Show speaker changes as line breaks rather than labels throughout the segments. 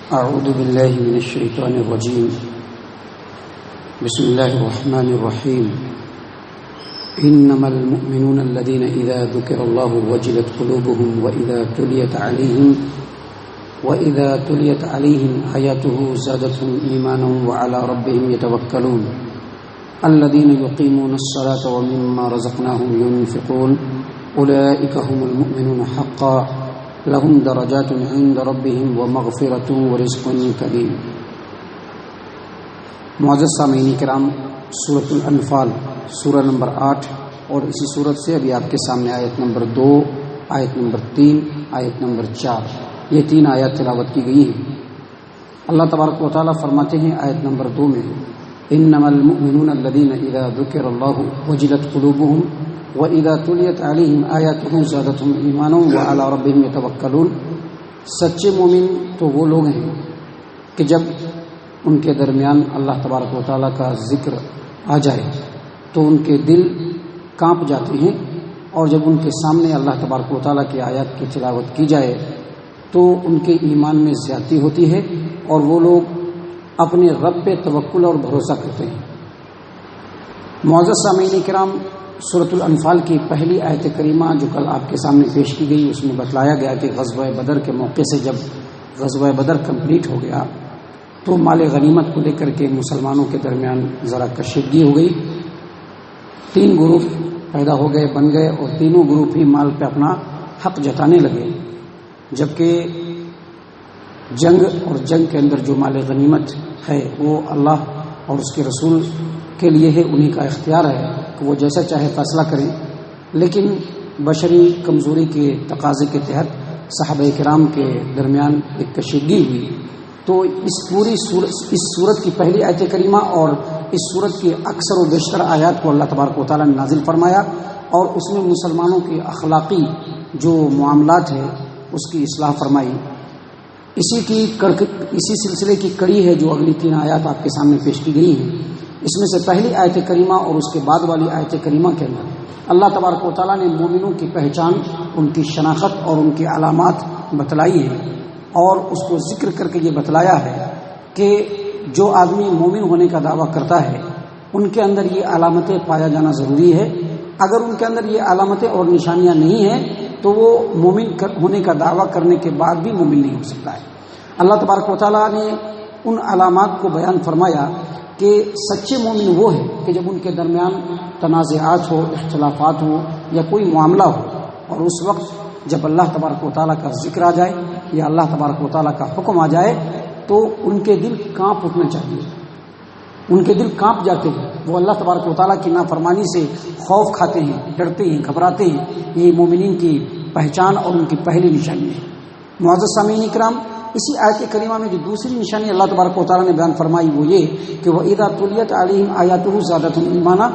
أعوذ بالله من الشيطان الرجيم. بسم الله الرحمن الرحيم. إنما المؤمنون الذين إذا ذكر الله وجلت قلوبهم وإذا تليت عليهم آياته زادتهم إيمانا وعلى ربهم يتوكلون الذين يقيمون الصلاة ومما رزقناهم ينفقون أولئك هم المؤمنون حقا لهم درجات عند ربهم ومغفرة ورزق کریم. معزز سامعین کرام، سورۃ الانفال سورہ نمبر 8 اور اسی سورت سے ابھی آپ کے سامنے آیت نمبر 2، آیت نمبر 3، آیت نمبر 4، یہ 3 آیات تلاوت کی گئی ہیں. اللہ تبارک و تعالیٰ فرماتے ہیں آیت نمبر 2 میں انما المؤمنون الذين اذا ذكر الله وجلت قلوبهم وَإِذَا تُلِيَتْ عَلَيْهِمْ آيَاتُهُ زَادَتْهُمْ إِيمَانًا وَعَلَىٰ رَبِّهِمْ يَتَوَكَّلُونَ. سچے مومن تو وہ لوگ ہیں کہ جب ان کے درمیان اللہ تبارک و تعالیٰ کا ذکر آ جائے تو ان کے دل کانپ جاتے ہیں، اور جب ان کے سامنے اللہ تبارک و تعالیٰ کی آیات کی تلاوت کی جائے تو ان کے ایمان میں زیادتی ہوتی ہے اور وہ لوگ اپنے رب پہ توکل اور بھروسہ کرتے ہیں. معزز سامعین کرام، سورۃ الانفال کی پہلی آیت کریمہ جو کل آپ کے سامنے پیش کی گئی، اس میں بتلایا گیا کہ غزوہ بدر کے موقع سے جب غزوہ بدر کمپلیٹ ہو گیا تو مال غنیمت کو لے کر کے مسلمانوں کے درمیان ذرا کشیدگی ہو گئی. 3 گروپ پیدا ہو گئے، بن گئے، اور تینوں گروپ ہی مال پہ اپنا حق جتانے لگے، جبکہ جنگ کے اندر جو مال غنیمت ہے وہ اللہ اور اس کے رسول کے لیے ہے، انہی کا اختیار ہے کہ وہ جیسا چاہے فیصلہ کریں. لیکن بشری کمزوری کے تقاضے کے تحت صحابہ کرام کے درمیان ایک کشیدگی ہوئی. تو اس صورت کی پہلی آیت کریمہ اور اس صورت کی اکثر و بیشتر آیات کو اللہ تبارک و تعالیٰ نے نازل فرمایا، اور اس میں مسلمانوں کے اخلاقی جو معاملات ہیں اس کی اصلاح فرمائی. اسی سلسلے کی کڑی ہے جو اگلی 3 آیات آپ کے سامنے پیش کی گئی ہیں. اس میں سے پہلی آیت کریمہ اور اس کے بعد والی آیت کریمہ کے اندر اللہ تبارک و تعالیٰ نے مومنوں کی پہچان، ان کی شناخت اور ان کی علامات بتلائی ہیں، اور اس کو ذکر کر کے یہ بتلایا ہے کہ جو آدمی مومن ہونے کا دعویٰ کرتا ہے ان کے اندر یہ علامتیں پایا جانا ضروری ہے. اگر ان کے اندر یہ علامتیں اور نشانیاں نہیں ہیں تو وہ مومن ہونے کا دعویٰ کرنے کے بعد بھی مومن نہیں ہو سکتا ہے. اللہ تبارک و تعالیٰ نے ان علامات کو بیان فرمایا کہ سچے مومن وہ ہے کہ جب ان کے درمیان تنازعات ہو، اختلافات ہو یا کوئی معاملہ ہو، اور اس وقت جب اللہ تبارک و تعالیٰ کا ذکر آ جائے یا اللہ تبارک و تعالیٰ کا حکم آ جائے تو ان کے دل کانپ اٹھنا چاہیے. ان کے دل کانپ جاتے ہیں، وہ اللہ تبارک و تعالیٰ کی نافرمانی سے خوف کھاتے ہیں، ڈرتے ہیں، گھبراتے ہیں. یہ مومنین کی پہچان اور ان کی پہلی نشانی ہے. معزز سامعین کرام، اسی آیت کریمہ میں جو دوسری نشانی اللہ تبارک و تعالیٰ نے بیان فرمائی وہ یہ کہ وَإِذَا تُلِيَتْ عَلَيْهِمْ آيَاتُهُ زَادَتْهُمْ إِيمَانًا.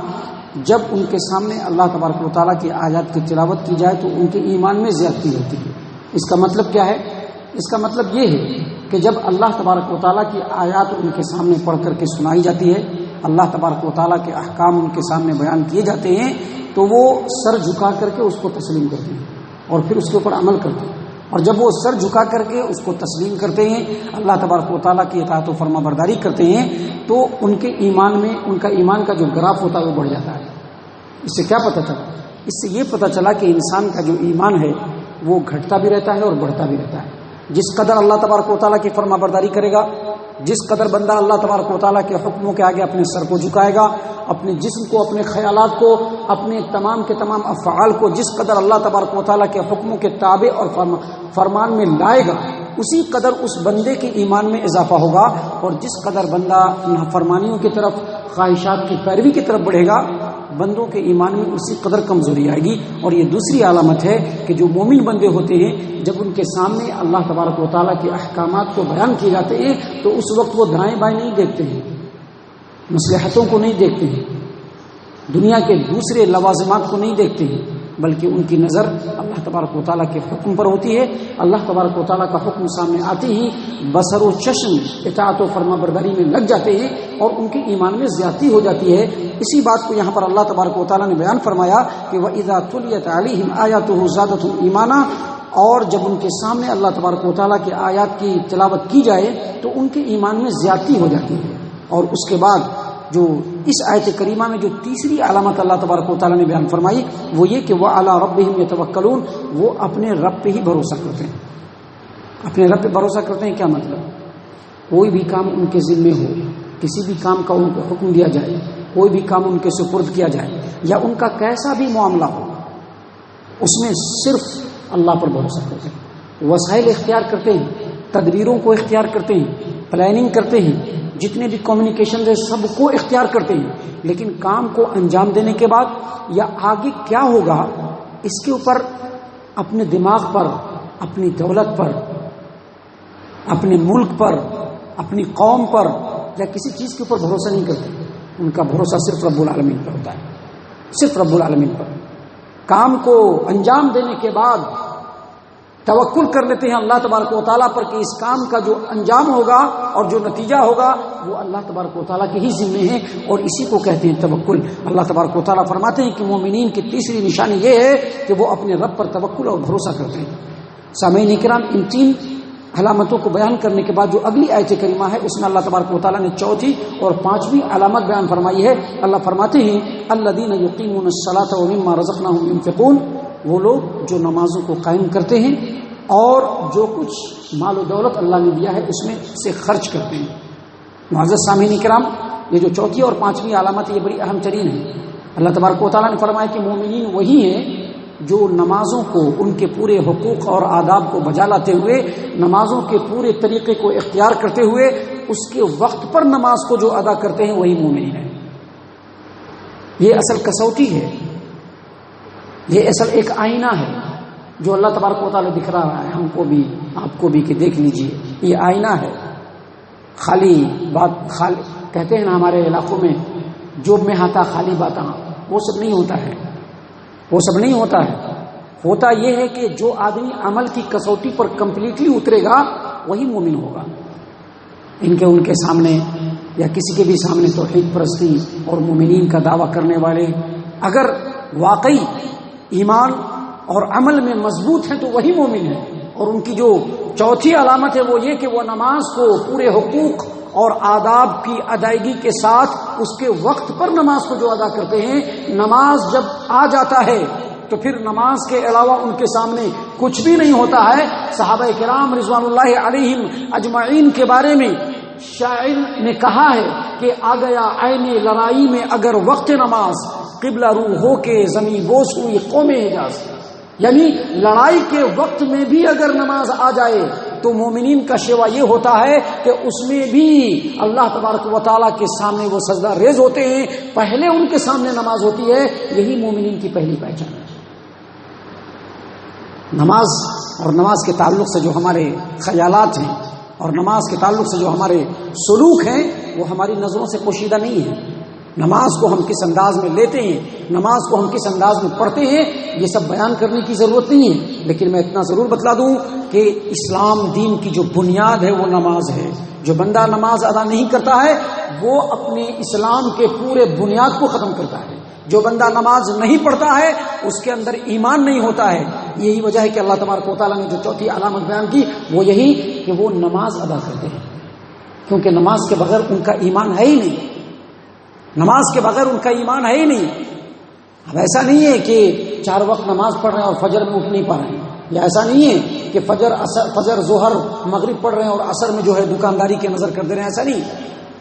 جب ان کے سامنے اللہ تبارک و تعالیٰ کی آیات کی تلاوت کی جائے تو ان کے ایمان میں زیادتی ہوتی ہے. اس کا مطلب کیا ہے؟ اس کا مطلب یہ ہے کہ جب اللہ تبارک و تعالیٰ کی آیات ان کے سامنے پڑھ کر کے سنائی جاتی ہے، اللہ تبارک و تعالیٰ کے احکام ان کے سامنے بیان کیے جاتے ہیں تو وہ سر جھکا کر کے اس کو تسلیم کرتے ہیں اور پھر اس کے اوپر عمل کرتے ہیں. اور جب وہ سر جھکا کر کے اس کو تسلیم کرتے ہیں، اللہ تبارک و تعالیٰ کی اطاعت و فرما برداری کرتے ہیں، تو ان کے ایمان میں ان کا ایمان کا جو گراف ہوتا ہے وہ بڑھ جاتا ہے. اس سے کیا پتہ چلا؟ اس سے یہ پتہ چلا کہ انسان کا جو ایمان ہے وہ گھٹتا بھی رہتا ہے اور بڑھتا بھی رہتا ہے. جس قدر اللہ تبارک و تعالیٰ کی فرما برداری کرے گا، جس قدر بندہ اللہ تبارک و تعالیٰ کے حکموں کے آگے اپنے سر کو جھکائے گا، اپنے جسم کو، اپنے خیالات کو، اپنے تمام کے تمام افعال کو جس قدر اللہ تبارک و تعالیٰ کے حکموں کے تابع اور فرمان میں لائے گا، اسی قدر اس بندے کے ایمان میں اضافہ ہوگا. اور جس قدر بندہ نافرمانیوں کی طرف، خواہشات کی پیروی کی طرف بڑھے گا، بندوں کے ایمان میں اسی قدر کمزوری آئے گی. اور یہ دوسری علامت ہے کہ جو مومن بندے ہوتے ہیں جب ان کے سامنے اللہ تبارک و تعالیٰ کے احکامات کو بیان کیے جاتے ہیں تو اس وقت وہ دائیں بائیں نہیں دیکھتے ہیں، مصلحتوں کو نہیں دیکھتے ہیں، دنیا کے دوسرے لوازمات کو نہیں دیکھتے ہیں، بلکہ ان کی نظر اللہ تبارک و تعالیٰ کے حکم پر ہوتی ہے. اللہ تبارک و تعالیٰ کا حکم سامنے آتے ہی بصر و چشم اطاعت و فرما برداری میں لگ جاتے ہیں اور ان کے ایمان میں زیادتی ہو جاتی ہے. اسی بات کو یہاں پر اللہ تبارک و تعالیٰ نے بیان فرمایا کہ وَإِذَا تُلِيَتْ عَلَيْهِمْ آيَاتُهُ زَادَتْهُمْ إِيمَانًا. اور جب ان کے سامنے اللہ تبارک و تعالیٰ کی آیات کی تلاوت کی جائے تو ان کے ایمان میں زیادتی ہو جاتی ہے. اور اس کے بعد جو اس آیت کریمہ میں جو تیسری علامت اللہ تبارک و تعالیٰ نے بیان فرمائی وہ یہ کہ وہ علی ربہم یتوکلون، وہ اپنے رب پہ ہی بھروسہ کرتے ہیں. اپنے رب پہ بھروسہ کرتے ہیں کیا مطلب؟ کوئی بھی کام ان کے ذمے ہو، کسی بھی کام کا ان کو حکم دیا جائے، کوئی بھی کام ان کے سپرد کیا جائے یا ان کا کیسا بھی معاملہ ہو، اس میں صرف اللہ پر بھروسہ کرتے ہیں. وسائل اختیار کرتے ہیں، تدبیروں کو اختیار کرتے ہیں، پلاننگ کرتے ہیں، جتنے بھی کمیونیکیشن ہے سب کو اختیار کرتے ہیں، لیکن کام کو انجام دینے کے بعد یا آگے کیا ہوگا اس کے اوپر اپنے دماغ پر، اپنی دولت پر، اپنے ملک پر، اپنی قوم پر یا کسی چیز کے اوپر بھروسہ نہیں کرتے. ان کا بھروسہ صرف رب العالمین پر ہوتا ہے، صرف رب العالمین پر. کام کو انجام دینے کے بعد توکل کر لیتے ہیں اللہ تبارک و تعالیٰ پر کہ اس کام کا جو انجام ہوگا اور جو نتیجہ ہوگا وہ اللہ تبارک و تعالیٰ کے ہی ذمے ہیں، اور اسی کو کہتے ہیں توکل. اللہ تبارک و تعالیٰ فرماتے ہیں کہ مومنین کی تیسری نشانی یہ ہے کہ وہ اپنے رب پر توکل اور بھروسہ کرتے ہیں. سامعین کرام، ان تین علامتوں کو بیان کرنے کے بعد جو اگلی آیت کریمہ ہے اس میں اللہ تبارک و تعالیٰ نے چوتھی اور پانچویں علامت بیان فرمائی ہے. اللہ فرماتے ہیں الذین یقیمون الصلاۃ ومما رزقناہم ينفقون، وہ لوگ جو نمازوں کو قائم کرتے ہیں اور جو کچھ مال و دولت اللہ نے دیا ہے اس میں سے خرچ کرتے ہیں. معزز سامعین کرام، یہ جو چوتھی اور پانچویں علامت ہے یہ بڑی اہم ترین ہے. اللہ تبارک و تعالیٰ نے فرمایا کہ مومنین وہی ہیں جو نمازوں کو ان کے پورے حقوق اور آداب کو بجا لاتے ہوئے، نمازوں کے پورے طریقے کو اختیار کرتے ہوئے اس کے وقت پر نماز کو جو ادا کرتے ہیں وہی مومنین ہیں. یہ اصل کسوٹی ہے، یہ اصل ایک آئینہ ہے جو اللہ تبارک و تعالیٰ دکھا رہا ہے ہم کو بھی آپ کو بھی کہ دیکھ لیجئے یہ آئینہ ہے. خالی کہتے ہیں نا ہمارے علاقوں میں جوب میں ہاتھا خالی باتاں، وہ سب نہیں ہوتا ہے، وہ سب نہیں ہوتا ہے. ہوتا یہ ہے کہ جو آدمی عمل کی کسوٹی پر کمپلیٹلی اترے گا وہی مومن ہوگا. ان کے سامنے یا کسی کے بھی سامنے توحید پرستی اور مومنین کا دعویٰ کرنے والے اگر واقعی ایمان اور عمل میں مضبوط ہیں تو وہی مومن ہے. اور ان کی جو چوتھی علامت ہے وہ یہ کہ وہ نماز کو پورے حقوق اور آداب کی ادائیگی کے ساتھ اس کے وقت پر نماز کو جو ادا کرتے ہیں. نماز جب آ جاتا ہے تو پھر نماز کے علاوہ ان کے سامنے کچھ بھی نہیں ہوتا ہے. صحابہ کرام رضوان اللہ علیہم اجمعین کے بارے میں شاعر نے کہا ہے کہ آ گیا عین لڑائی میں اگر وقت نماز، قبلہ رو ہو کے زمین بوس ہوئی قوم حجاز. یعنی لڑائی کے وقت میں بھی اگر نماز آ جائے تو مومنین کا شیوا یہ ہوتا ہے کہ اس میں بھی اللہ تبارک و تعالیٰ کے سامنے وہ سجدہ ریز ہوتے ہیں. پہلے ان کے سامنے نماز ہوتی ہے، یہی مومنین کی پہلی پہچان ہے. نماز اور نماز کے تعلق سے جو ہمارے خیالات ہیں اور نماز کے تعلق سے جو ہمارے سلوک ہیں وہ ہماری نظروں سے پوشیدہ نہیں ہے. نماز کو ہم کس انداز میں لیتے ہیں، نماز کو ہم کس انداز میں پڑھتے ہیں، یہ سب بیان کرنے کی ضرورت نہیں ہے. لیکن میں اتنا ضرور بتلا دوں کہ اسلام دین کی جو بنیاد ہے وہ نماز ہے. جو بندہ نماز ادا نہیں کرتا ہے وہ اپنے اسلام کے پورے بنیاد کو ختم کرتا ہے. جو بندہ نماز نہیں پڑھتا ہے اس کے اندر ایمان نہیں ہوتا ہے. یہی وجہ ہے کہ اللہ تبارک و تعالیٰ نے جو چوتھی علامت بیان کی وہ یہی کہ وہ نماز ادا کرتے ہیں، کیونکہ نماز کے بغیر ان کا ایمان ہے ہی نہیں. نماز کے بغیر ان کا ایمان ہے ہی نہیں. اب ایسا نہیں ہے کہ 4 وقت نماز پڑھ رہے ہیں اور فجر میں اٹھ نہیں پا رہے ہیں، یا ایسا نہیں ہے کہ فجر ظہر مغرب پڑھ رہے ہیں اور عصر میں جو ہے دکانداری کی نظر کر دے رہے ہیں. ایسا نہیں،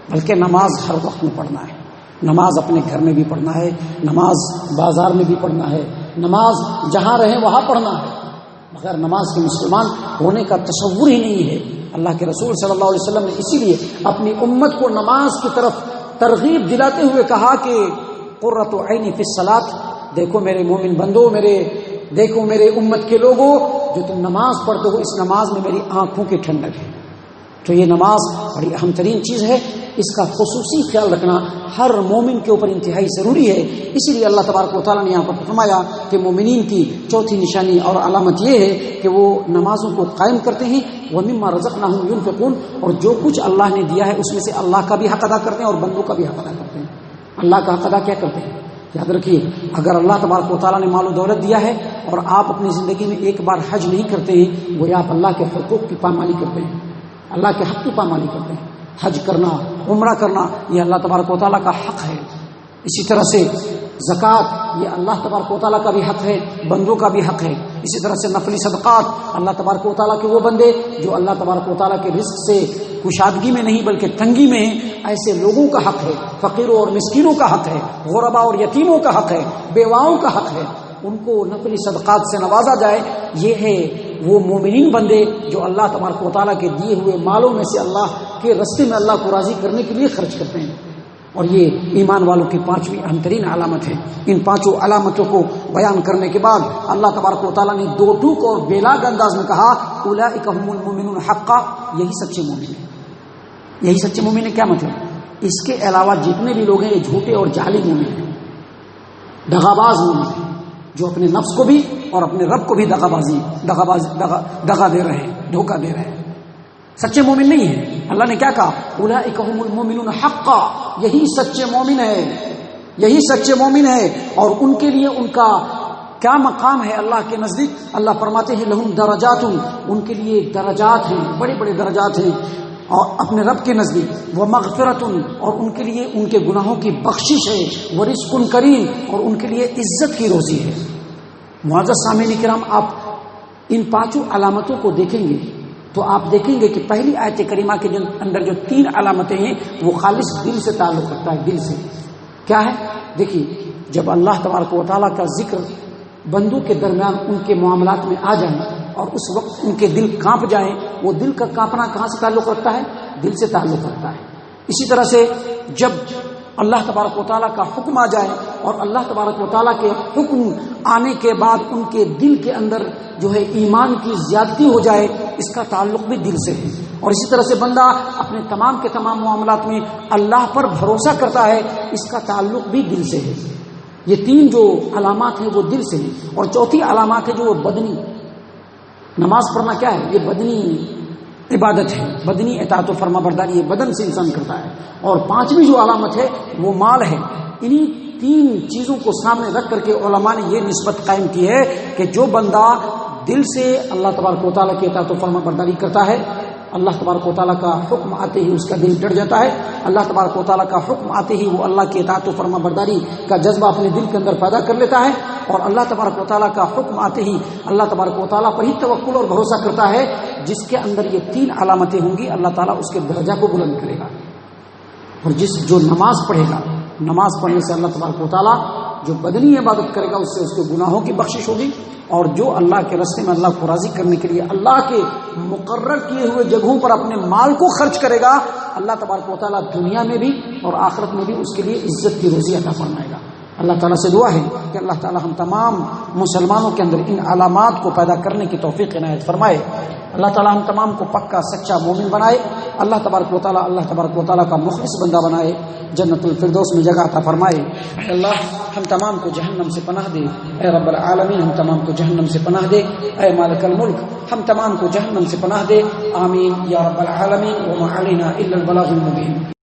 بلکہ نماز ہر وقت میں پڑھنا ہے. نماز اپنے گھر میں بھی پڑھنا ہے، نماز بازار میں بھی پڑھنا ہے، نماز جہاں رہیں وہاں پڑھنا ہے. مگر نماز کے مسلمان ہونے کا تصور ہی نہیں ہے. اللہ کے رسول صلی اللہ علیہ وسلم نے اسی لیے اپنی امت کو نماز کی طرف ترغیب دلاتے ہوئے کہا کہ قرۃ عینی فی الصلاۃ، دیکھو میرے مومن بندو، دیکھو میرے امت کے لوگوں، جو تم نماز پڑھتے ہو اس نماز میں میری آنکھوں کی ٹھنڈک ہے. تو یہ نماز بڑی اہم ترین چیز ہے، اس کا خصوصی خیال رکھنا ہر مومن کے اوپر انتہائی ضروری ہے. اسی لیے اللہ تبارک و تعالیٰ نے یہاں پر فرمایا کہ مومنین کی چوتھی نشانی اور علامت یہ ہے کہ وہ نمازوں کو قائم کرتے ہیں. وَمِمَّا رَزَقْنَاهُمْ يُنْفِقُونَ، اور جو کچھ اللہ نے دیا ہے اس میں سے اللہ کا بھی حق ادا کرتے ہیں اور بندوں کا بھی حق ادا کرتے ہیں. اللہ کا حق ادا کیا کرتے ہیں؟ یاد رکھیے، اگر اللہ تبارک و تعالیٰ نے مال و دولت دیا ہے اور آپ اپنی زندگی میں ایک بار حج نہیں کرتے ہیں، گویا آپ اللہ کے حقوق کی پامالی کرتے ہیں، اللہ کے حق کی پامالی کرتے ہیں۔ حج کرنا، عمرہ کرنا، یہ اللہ تبارک و تعالیٰ کا حق ہے۔ اسی طرح سے زکوٰۃ، یہ اللہ تبارک و تعالیٰ کا بھی حق ہے، بندوں کا بھی حق ہے۔ اسی طرح سے نفلی صدقات، اللہ تبارک و تعالیٰ کے وہ بندے جو اللہ تبارک و تعالیٰ کے رزق سے کشادگی میں نہیں بلکہ تنگی میں ہیں، ایسے لوگوں کا حق ہے۔ فقیروں اور مسکینوں کا حق ہے، غرباء اور یتیموں کا حق ہے، بیواؤں کا حق ہے، ان کو نفلی صدقات سے نوازا جائے۔ یہ ہے وہ مومنین بندے جو اللہ تبارک و تعالیٰ کے دیے ہوئے مالوں میں سے اللہ کے راستے میں اللہ کو راضی کرنے کے لیے خرچ کرتے ہیں۔ اور یہ ایمان والوں کی پانچویں اہم ترین علامت ہے۔ ان پانچوں علامتوں کو بیان کرنے کے بعد اللہ تبارک و تعالیٰ نے دو ٹوک اور بے لاگ انداز میں کہا، اولئک هم المؤمنون حقا، یہی سچے مومن ہیں۔ یہی سچے مومن ہے کیا مطلب؟ اس کے علاوہ جتنے بھی لوگ ہیں یہ جھوٹے اور جعلی مومن ہیں، دغاباز مومن ہیں، جو اپنے نفس کو بھی اور اپنے رب کو بھی دغا دے رہے ہیں، دھوکہ دے رہے ہیں، سچے مومن نہیں ہیں۔ اللہ نے کیا کہا؟ اولئک هم المؤمنون حقا، یہی سچے مومن ہے، یہی سچے مومن ہے۔ اور ان کے لیے ان کا کیا مقام ہے اللہ کے نزدیک؟ اللہ فرماتے ہیں لہم درجات، ان کے لیے درجات ہیں، بڑے بڑے درجات ہیں اور اپنے رب کے نزدیک، ومغفرۃ، اور ان کے لیے ان کے گناہوں کی بخشش ہے، ورزق کریم، اور ان کے لیے عزت کی روزی ہے۔ معزز سامعین کرام، آپ ان پانچوں علامتوں کو دیکھیں گے تو آپ دیکھیں گے کہ پہلی آیت کریمہ کے اندر جو تین علامتیں ہیں وہ خالص دل سے تعلق رکھتا ہے۔ دل سے کیا ہے؟ دیکھیے، جب اللہ تبارک و تعالیٰ کا ذکر بندوں کے درمیان ان کے معاملات میں آ جائیں اور اس وقت ان کے دل کانپ جائیں، وہ دل کا کانپنا کہاں سے تعلق رکھتا ہے؟ دل سے تعلق رکھتا ہے۔ اسی طرح سے جب اللہ تبارک و تعالیٰ کا حکم آ جائے اور اللہ تبارک و تعالیٰ کے حکم آنے کے بعد ان کے دل کے اندر جو ہے ایمان کی زیادتی ہو جائے، اس کا تعلق بھی دل سے ہے۔ اور اسی طرح سے بندہ اپنے تمام کے تمام معاملات میں اللہ پر بھروسہ کرتا ہے، اس کا تعلق بھی دل سے ہے۔ یہ تین جو علامات ہیں وہ دل سے ہیں۔ اور چوتھی علامات ہے جو وہ بدنی، نماز پڑھنا کیا ہے؟ یہ بدنی عبادت ہے، بدنی اطاعت و فرما برداری یہ بدن سے انسان کرتا ہے۔ اور پانچویں جو علامت ہے وہ مال ہے۔ انہی تین چیزوں کو سامنے رکھ کر کے علماء نے یہ نسبت قائم کی ہے کہ جو بندہ دل سے اللہ تبارک و تعالیٰ کی اطاعت و فرما برداری کرتا ہے، اللہ تبارک و تعالیٰ کا حکم آتے ہی اس کا دل ڈر جاتا ہے، اللہ تبارک و تعالیٰ کا حکم آتے ہی وہ اللہ کی اطاعت و فرما برداری کا جذبہ اپنے دل کے اندر پیدا کر لیتا ہے، اور اللہ تبارک و تعالیٰ کا حکم آتے ہی اللہ تبارک و تعالیٰ پر ہی توکل اور بھروسہ کرتا ہے۔ جس کے اندر یہ تین علامتیں ہوں گی اللہ تعالیٰ اس کے درجہ کو بلند کرے گا۔ اور جو نماز پڑھے گا، نماز پڑھنے سے اللہ تبارک و تعالیٰ جو بدنی عبادت کرے گا اس سے اس کے گناہوں کی بخشش ہوگی، اور جو اللہ کے راستے میں اللہ کو راضی کرنے کے لیے اللہ کے مقرر کیے ہوئے جگہوں پر اپنے مال کو خرچ کرے گا، اللہ تبارک و تعالیٰ دنیا میں بھی اور آخرت میں بھی اس کے لیے عزت کی روزی عطا فرمائے گا۔ اللہ تعالیٰ سے دعا ہے کہ اللہ تعالیٰ ہم تمام مسلمانوں کے اندر ان علامات کو پیدا کرنے کی توفیق عنایت فرمائے۔ اللہ تعالیٰ ہم تمام کو پکا سچا مومن بنائے۔ اللہ تبارک و تعالیٰ کا مخلص بندہ بنائے، جنت الفردوس میں جگہ عطا فرمائے۔ اللہ ہم تمام کو جہنم سے پناہ دے، اے رب العالمین ہم تمام کو جہنم سے پناہ دے، اے مالک الملک ہم تمام کو جہنم سے پناہ دے، آمین یا رب العالمین۔ وما علینا الا البلاغ المبین۔